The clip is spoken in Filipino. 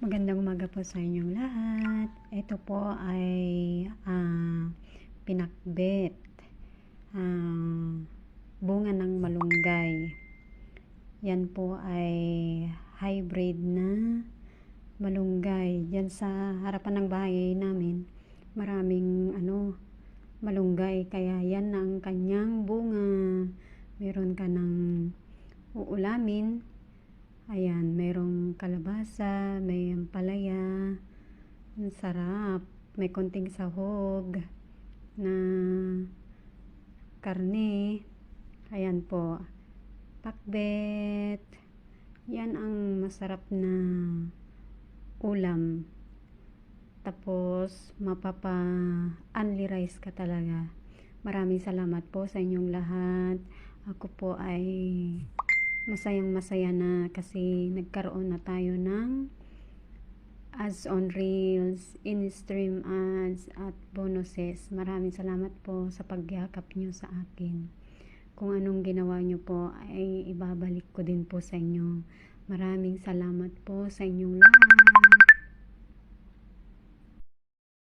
Magandang umaga po sa inyong lahat. Ito po ay pinakbet, bunga ng malunggay. Yan po ay hybrid na malunggay. Diyan sa harapan ng bahay namin, maraming malunggay. Kaya yan ang kanyang bunga. Meron ka ng uulamin. Ayan, mayroong kalabasa, may ampalaya, ang sarap, may konting sahog na karne. Ayan po, pakbet, yan ang masarap na ulam. Tapos, mapapa-only rice ka talaga. Maraming salamat po sa inyong lahat. Ako po ay masayang-masaya na kasi nagkaroon na tayo ng ads on Reels, in-stream ads at bonuses. Maraming salamat po sa pagyakap nyo sa akin. Kung anong ginawa nyo po ay ibabalik ko din po sa inyo. Maraming salamat po sa inyong lahat.